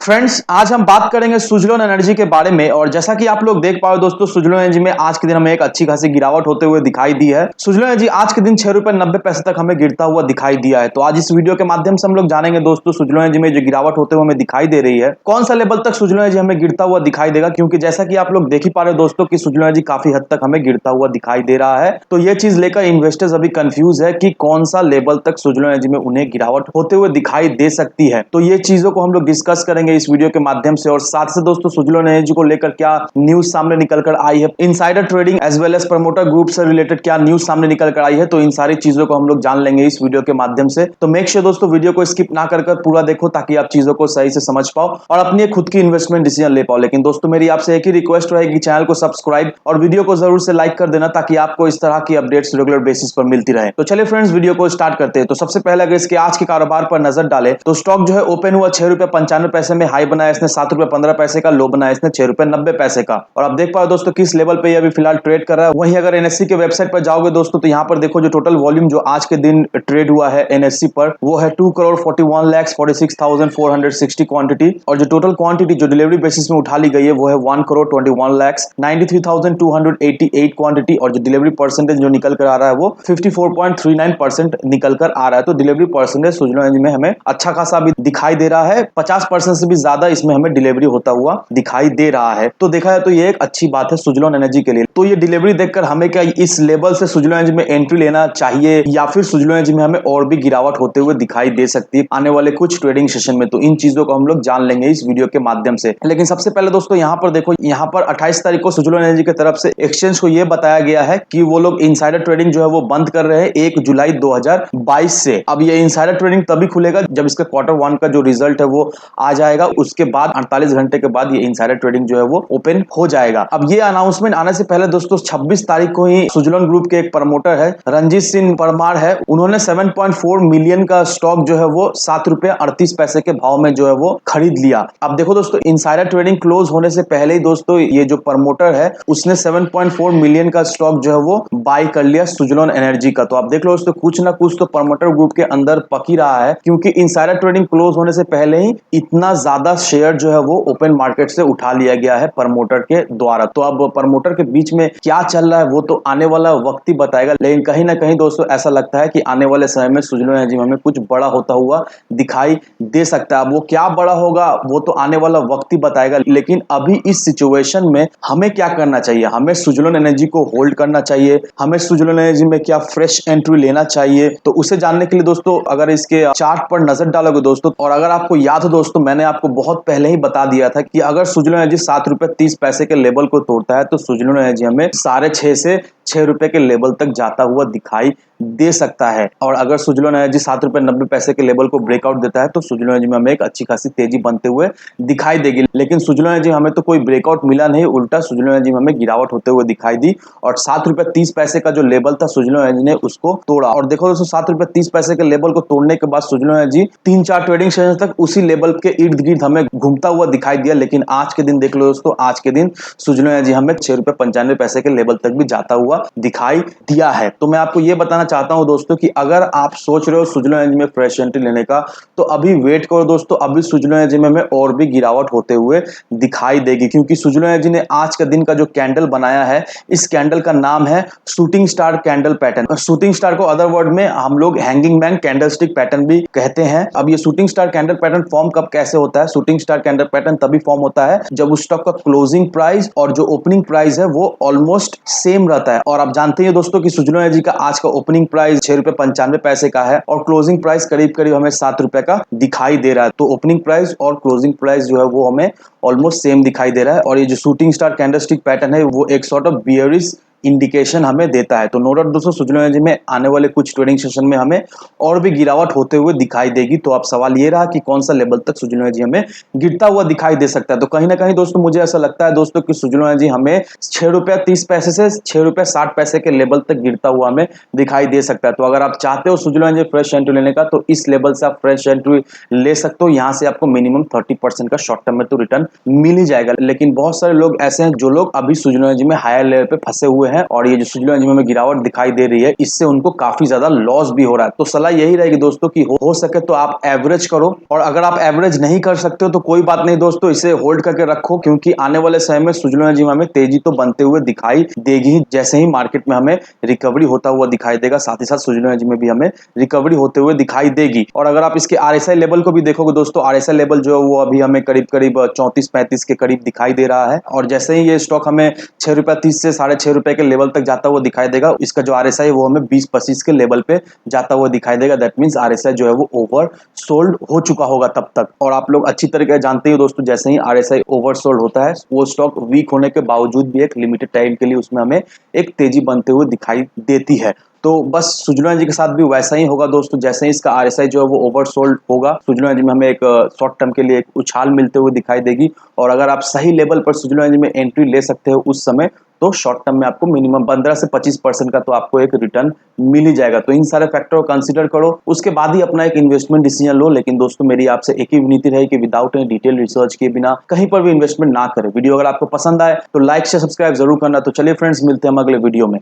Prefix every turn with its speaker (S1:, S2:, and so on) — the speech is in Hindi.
S1: फ्रेंड्स, आज हम बात करेंगे सुज़लोन एनर्जी के बारे में। और जैसा कि आप लोग देख पाओ दोस्तों, सुज़लोन एनर्जी में आज के दिन हमें एक अच्छी खासी गिरावट होते हुए दिखाई दी है। सुज़लोन एनर्जी आज के दिन 6 रुपए 90 पैसे तक हमें गिरता हुआ दिखाई दिया है। तो आज इस वीडियो के माध्यम से हम लोग जानेंगे दोस्तों, सुज़लोन एनर्जी में जो गिरावट होते हुए हमें दिखाई दे रही है, कौन सा लेवल तक सुज़लोन एनर्जी हमें गिरता हुआ दिखाई देगा। क्योंकि जैसा कि आप लोग देख ही पा रहे हो दोस्तों कि सुज़लोन एनर्जी काफी हद तक हमें गिरता हुआ दिखाई दे रहा है। तो ये चीज लेकर इन्वेस्टर्स अभी कंफ्यूज है कि कौन सा लेवल तक सुज़लोन एनर्जी में उन्हें गिरावट होते हुए दिखाई दे सकती है। तो ये चीजों को हम लोग डिस्कस करेंगे इस वीडियो के माध्यम से। और साथ से दोस्तों, सुज़लोन एनर्जी को लेकर क्या न्यूज सामने निकल कर आई है, insider trading as well as promoter group से रिलेटेड क्या न्यूज सामने निकल कर आई है, तो इन सारी चीजों को हम लोग जान लेंगे इस वीडियो के माध्यम से। तो मेक श्योर दोस्तों वीडियो को स्किप ना कर पूरा देखो, ताकि आप चीजों को सही से समझ पाओ और अपनी खुद की इन्वेस्टमेंट डिसीजन ले पाओ। लेकिन दोस्तों, मेरी आपसे एक ही रिक्वेस्ट रहेगी, चैनल को सब्सक्राइब और वीडियो को जरूर से लाइक कर देना, ताकि आपको इस तरह की अपडेट्स रेगुलर बेसिस पर मिलती रहे। तो चलिए फ्रेंड्स, वीडियो को स्टार्ट करते हैं। तो सबसे पहले अगर इसके आज के कारोबार पर नजर डाले तो स्टॉक जो है ओपन हुआ 6 रुपए 95 पैसे में, हाई बनाया इसने 7 रुपए 15 पैसे का, लो बनाया इसने 6 रुपए 90 पैसे का। और आप देख पाओ दोस्तों किस लेवल पे ये अभी फिलहाल ट्रेड कर रहा है। वहीं अगर एनएससी के वेबसाइट पर जाओगे दोस्तों, तो यहाँ पर देखो जो टोटल वॉल्यूम जो आज के दिन ट्रेड हुआ है एनएससी पर, वो है 2,41,46,460 क्वांटिटी। और जो टोटल क्वांटिटी जो डिलीवरी बेसिस में उठा ली गई है वो है 1,21,93,288 क्वांटिटी। और जो डिलीवरी परसेंटेज जो निकल कर आ रहा है वो 54.39% निकल कर आ रहा है। तो डिलीवरी परसेंटेज सुज़लोन एनर्जी में हमें अच्छा खासा भी दिखाई दे रहा है, 50% से भी ज्यादा इसमें हमें डिलीवरी होता हुआ दिखाई दे रहा है। तो देखा जाए तो ये एक अच्छी बात है सुज़लोन एनर्जी के लिए। तो ये डिलीवरी देखकर हमें क्या इस लेवल से सुज़लोन एनर्जी में एंट्री लेना चाहिए, या फिर सुज़लोन एनर्जी में हमें और भी गिरावट होते हुए दिखाई दे सकती है आने वाले कुछ ट्रेडिंग सेशन में। तो इन चीजों को हम लोग जान लेंगे इस वीडियो के माध्यम से। लेकिन सबसे पहले दोस्तों यहाँ पर देखो, यहाँ पर 28 तारीख को सुज़लोन एनर्जी की तरफ से एक्सचेंज को यह बताया गया है कि वो लोग इनसाइडर ट्रेडिंग जो है वो बंद कर रहे हैं 1 जुलाई 2022 से। अब ये इनसाइडर ट्रेडिंग तभी खुलेगा जब इसका Q1 का जो रिजल्ट है वो आ जाएगा। उसके बाद 48 घंटे के बाद ये इनसाइडर ट्रेडिंग जो है वो ओपन हो जाएगा। अब ये अनाउंसमेंट आने से पहले दोस्तों 26 तारीख को ही सुज़लोन ग्रुप के एक प्रमोटर है, रंजीत सिंह परमार है, उन्होंने 7.4 मिलियन का स्टॉक जो है वो 7 रुपए 38 पैसे के भाव में जो है वो खरीद लिया। अब देखो दोस्तों, इनसाइडर ट्रेडिंग क्लोज होने से पहले ही दोस्तों ये जो प्रमोटर है उसने 7.4 मिलियन का स्टॉक जो है वो बाय कर लिया सुज़लोन एनर्जी का। तो आप देख लो दोस्तों, कुछ ना कुछ तो प्रमोटर ग्रुप के अंदर पक ही रहा है, क्योंकि इनसाइडर ट्रेडिंग क्लोज होने से पहले ही इतना ज्यादा शेयर जो है वो ओपन मार्केट से उठा लिया गया है प्रमोटर के द्वारा। तो अब प्रमोटर के बीच में क्या चल रहा है वो तो आने वाला वक्त ही बताएगा। लेकिन कहीं ना कहीं दोस्तों ऐसा लगता है कि आने वाले समय में सुज़लोन एनर्जी में हमें कुछ बड़ा होता हुआ दिखाई दे सकता है। अब वो क्या बड़ा होगा वो तो आने वाला वक्त ही बताएगा। लेकिन अभी इस सिचुएशन में हमें क्या करना चाहिए, हमें सुज़लोन एनर्जी को होल्ड करना चाहिए, हमें सुज़लोन एनर्जी में क्या फ्रेश एंट्री लेना चाहिए। तो उसे जानने के लिए दोस्तों अगर इसके चार्ट पर नजर डालोगे दोस्तों, और अगर आपको याद हो दोस्तों, मैंने आपको बहुत पहले ही बता दिया था कि अगर सुज़लोन एनर्जी 7 रुपए 30 पैसे के लेवल को तोड़ता है तो सुज़लोन एनर्जी हमें 6.5 से 6 रुपए के लेवल तक जाता हुआ दिखाई दे सकता है। और अगर सुज़लोन एनर्जी 7 रुपए 90 पैसे के लेवल को ब्रेकआउट देता है तो सुज़लोन एनर्जी में हमें एक अच्छी खासी तेजी बनते हुए दिखाई देगी। लेकिन सुज़लोन एनर्जी हमें तो कोई ब्रेकआउट मिला नहीं, उल्टा सुज़लोन एनर्जी में हमें गिरावट होते हुए दिखाई दी। और 7 रुपए 30 पैसे का जो लेवल था सुज़लोन एनर्जी ने उसको तोड़ा। और देखो दोस्तों, 7 रुपए 30 पैसे के लेवल को तोड़ने के बाद सुज़लोन एनर्जी 3-4 ट्रेडिंग सेशन तक उसी लेवल के इर्द गिर्द हमें घूमता हुआ दिखाई दिया। लेकिन आज के दिन देख लो दोस्तों, आज के दिन सुज़लोन एनर्जी हमें 6 रुपए 95 पैसे के लेवल तक भी जाता हुआ दिखाई दिया है। तो मैं आपको यह बताना चाहता हूं दोस्तों कि अगर आप सोच रहे हो सुज़लोन एनर्जी में फ्रेश एंट्री लेने का, तो अभी वेट करो दोस्तों। अभी सुज़लोन एनर्जी में हमें और भी गिरावट होते हुए दिखाई देगी, क्योंकि सुज़लोन एनर्जी ने आज का दिन का जो कैंडल बनाया है, इस कैंडल का नाम है shooting star candle pattern. Shooting star को अदर वर्ड में हम लोग हैंगिंग मैन कैंडलस्टिक पैटर्न भी कहते हैं। अब ये shooting star candle pattern form कब कैसे होता है? शूटिंग स्टार कैंडल पैटर्न तभी फॉर्म होता है जब उस स्टॉक का क्लोजिंग प्राइस और जो ओपनिंग प्राइस है वो ऑलमोस्ट सेम रहता है। और आप जानते हैं दोस्तों कि सुज़लोन एनर्जी का आज का ओपनिंग प्राइस 6 रुपए 95 पैसे का है और क्लोजिंग प्राइस करीब करीब हमें 7 रुपए का दिखाई दे रहा है। तो ओपनिंग प्राइस और क्लोजिंग प्राइस जो है वो हमें ऑलमोस्ट सेम दिखाई दे रहा है। और ये जो शूटिंग स्टार कैंडलस्टिक पैटर्न है वो एक सॉर्ट ऑफ बियरिश इंडिकेशन हमें देता है। तो नो डाउट दोस्तों, सुज़लोन एनर्जी में आने वाले कुछ ट्रेडिंग सेशन में हमें और भी गिरावट होते हुए दिखाई देगी। तो अब सवाल ये रहा कि कौन सा लेवल तक सुज़लोन एनर्जी हमें गिरता हुआ दिखाई दे सकता है। तो कहीं ना कहीं दोस्तों मुझे ऐसा लगता है दोस्तों कि सुज़लोन एनर्जी हमें 6 रुपए 30 पैसे से 6 रुपए 60 पैसे के लेवल तक गिरता हुआ हमें दिखाई दे सकता है। तो अगर आप चाहते हो सुज़लोन एनर्जी फ्रेश एंट्री लेने का, तो इस लेवल से आप फ्रेश एंट्री ले सकते हो। यहाँ से आपको मिनिमम 30% का शॉर्ट टर्म में तो रिटर्न मिल ही जाएगा। लेकिन बहुत सारे लोग ऐसे हैं जो लोग अभी सुजलॉन एनर्जी में हायर लेवल पे फंसे हुए हैं और ये जो सुजलॉन एनर्जी में गिरावट दिखाई दे रही है इससे उनको काफी ज्यादा लॉस भी हो रहा है। तो सलाह यही रहेगी दोस्तों कि हो सके तो आप एवरेज करो, और अगर आप एवरेज नहीं कर सकते हो तो कोई बात नहीं दोस्तों, इसे होल्ड करके रखो, क्योंकि आने वाले समय में सुजलॉन एनर्जी में हमें तेजी तो बनते हुए दिखाई देगी जैसे ही मार्केट में हमें रिकवरी होता हुआ दिखाई देगा। साथ ही साथ सुजलॉन एनर्जी में भी हमें रिकवरी होते हुए दिखाई देगी। और अगर आप इसके आरएसआई लेवल को भी देखोगे दोस्तों, आरएसआई लेवल जो है वो अभी हमें करीब करीब 34-35 के करीब दिखाई दे रहा है, और जैसे ही ये स्टॉक हमें ₹6.30 से ₹6.5 के लेवल तक जाता हुआ दिखाई देगा, इसका जो आरएसआई वो हमें 20-25 के लेवल पे जाता हुआ दिखाई देगा। दैट मींस आरएसआई जो है वो ओवर सोल्ड हो चुका होगा तब तक। और आप लोग अच्छी तरीके से जानते ही दोस्तों, जैसे ही आरएसआई ओवर सोल्ड होता है वो स्टॉक वीक होने के बावजूद भी एक लिमिटेड टाइम के लिए उसमें हमें एक तेजी बनते हुए दिखाई देती है। तो बस सुजलॉन एनर्जी के साथ भी वैसा ही होगा दोस्तों, जैसे ही इसका आरएसआई जो है वो ओवरसोल्ड होगा, सुजलॉन एनर्जी में हमें एक शॉर्ट टर्म के लिए एक उछाल मिलते हुए दिखाई देगी। और अगर आप सही लेवल पर सुजलॉन एनर्जी में एंट्री ले सकते हो उस समय, तो शॉर्ट टर्म में आपको मिनिमम 15 से 25% का तो आपको एक रिटर्न मिल ही जाएगा। तो इन सारे फैक्टर को कंसीडर करो, उसके बाद ही अपना एक इन्वेस्टमेंट डिसीजन लो। लेकिन दोस्तों मेरी आपसे एक ही विनती रही कि विदाउट एनी डिटेल रिसर्च किए बिना कहीं पर भी इन्वेस्टमेंट ना करें। वीडियो अगर आपको पसंद आए तो लाइक से सब्सक्राइब जरूर करना। तो चलिए फ्रेंड्स, मिलते हैं हम अगले वीडियो में।